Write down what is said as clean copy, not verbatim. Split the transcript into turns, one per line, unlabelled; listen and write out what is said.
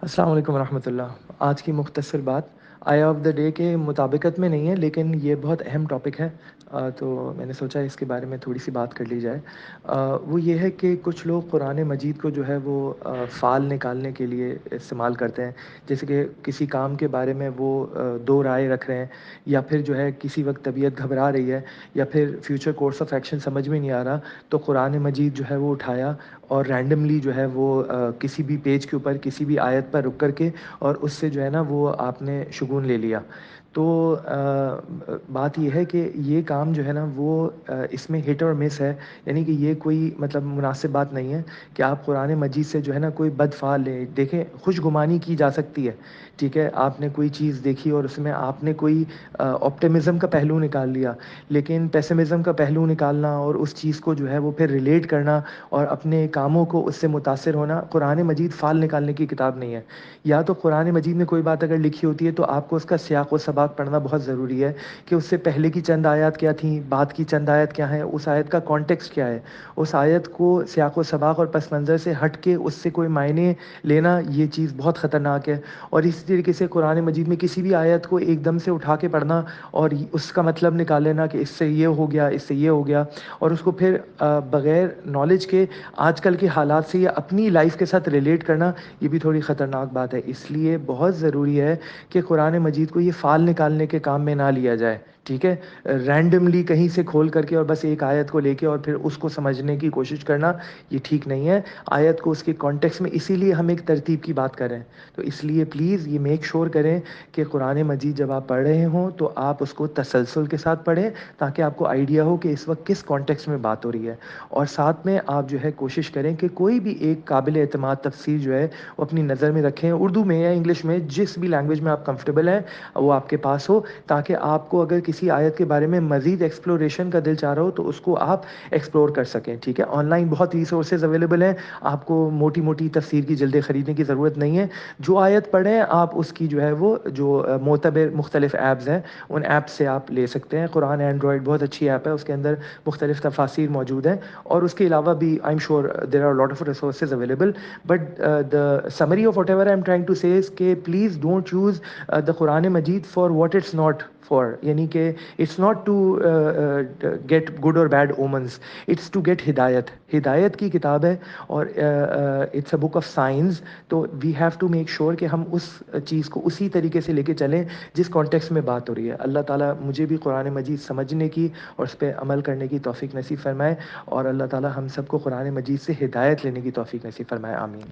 السلام علیکم ورحمۃ اللہ۔ آج کی مختصر بات آیا آف دا ڈے کے مطابقت میں نہیں ہے، لیکن یہ بہت اہم ٹاپک ہے، تو میں نے سوچا اس کے بارے میں تھوڑی سی بات کر لی جائے۔ وہ یہ ہے کہ کچھ لوگ قرآن مجید کو جو ہے وہ فال نکالنے کے لیے استعمال کرتے ہیں، جیسے کہ کسی کام کے بارے میں وہ دو رائے رکھ رہے ہیں، یا پھر جو ہے کسی وقت طبیعت گھبرا رہی ہے، یا پھر فیوچر کورس آف ایکشن سمجھ میں نہیں آ رہا، تو قرآن مجید جو ہے وہ اٹھایا اور رینڈملی جو ہے وہ کسی بھی پیج کے اوپر کسی بھی آیت پر رک کر کے اور اس سے جو ہے نا وہ آپ نے شگون لے لیا۔ تو بات یہ ہے کہ یہ کام جو ہے نا وہ اس میں ہٹ اور مس ہے، یعنی کہ یہ کوئی مطلب مناسب بات نہیں ہے کہ آپ قرآن مجید سے جو ہے نا کوئی بد فعل لیں۔ دیکھیں، خوش گمانی کی جا سکتی ہے، ٹھیک ہے، آپ نے کوئی چیز دیکھی اور اس میں آپ نے کوئی آپٹیمزم کا پہلو نکال لیا، لیکن پیسمزم کا پہلو نکالنا اور اس چیز کو جو ہے وہ پھر ریلیٹ کرنا اور اپنے کاموں کو اس سے متاثر ہونا، قرآن مجید فال نکالنے کی کتاب نہیں ہے۔ یا تو قرآن مجید میں کوئی بات اگر لکھی ہوتی ہے تو آپ کو اس کا سیاق و سباق پڑھنا بہت ضروری ہے، کہ اس سے پہلے کی چند آیات کیا تھیں، بعد کی چند آیات کیا ہیں، اس آیت کا کانٹیکسٹ کیا ہے، اس آیت کو سیاق و سباق اور پس منظر سے ہٹ کے اس سے کوئی معنی لینا، یہ چیز بہت خطرناک ہے۔ اور اسی طریقے سے قرآن مجید میں کسی بھی آیت کو ایک دم سے اٹھا کے پڑھنا اور اس کا مطلب نکال لینا کہ اس سے یہ ہو گیا، اس سے یہ ہو گیا، اور اس کو پھر بغیر نالج کے آج کل کے حالات سے یا اپنی لائف کے ساتھ ریلیٹ کرنا، یہ بھی تھوڑی خطرناک بات ہے۔ اس لیے بہت ضروری ہے کہ قرآن مجید کو یہ فال نکالنے کے کام میں نہ لیا جائے، ٹھیک ہے۔ رینڈملی کہیں سے کھول کر کے اور بس ایک آیت کو لے کے اور پھر اس کو سمجھنے کی کوشش کرنا، یہ ٹھیک نہیں ہے۔ آیت کو اس کے کانٹیکس میں، اسی لیے ہم ایک ترتیب کی بات کر رہے ہیں، تو اس لیے پلیز یہ میک شور کریں کہ قرآن مجید جب آپ پڑھ رہے ہوں تو آپ اس کو تسلسل کے ساتھ پڑھیں، تاکہ آپ کو آئیڈیا ہو کہ اس وقت کس کانٹیکس میں بات ہو رہی ہے۔ اور ساتھ میں آپ جو ہے کوشش کریں کہ کوئی بھی ایک قابل اعتماد تفسیر جو ہے وہ اپنی نظر میں رکھیں، اردو میں یا انگلش میں، جس بھی لینگویج میں آپ کمفرٹیبل ہیں وہ آپ کے پاس ہو، تاکہ آپ کو اگر کسی آیت کے بارے میں مزید ایکسپلوریشن کا دل چاہ رہا ہو تو اس کو آپ ایکسپلور کر سکیں، ٹھیک ہے۔ آن لائن بہت ریسورسز اویلیبل ہیں، آپ کو موٹی موٹی تفسیر کی جلدیں خریدنے کی ضرورت نہیں ہے۔ جو آیت پڑھیں آپ اس کی جو ہے وہ جو معتبر مختلف ایپس ہیں ان ایپس سے آپ لے سکتے ہیں۔ قرآن اینڈرائڈ بہت اچھی ایپ ہے، اس کے اندر مختلف تفاسیر موجود ہیں، اور اس کے علاوہ بھی I'm sure there are lot of resources available, but the summary of whatever I'm trying to say is کہ please don't use the Quran Majeed for what it's not for، یعنی کہ it's not to get good or bad omens، it's to get ہدایت۔ ہدایت کی کتاب ہے اور it's a book of signs، تو we have to make sure کہ ہم اس چیز کو اسی طریقے سے لے کے چلیں جس کانٹیکس میں بات ہو رہی ہے۔ اللہ تعالیٰ مجھے بھی قرآن مجید سمجھنے کی اور اس پہ عمل کرنے کی توفیق نصیب فرمائے، اور اللہ تعالیٰ ہم سب کو قرآن مجید سے ہدایت لینے کی توفیق نصیب فرمائے، آمین۔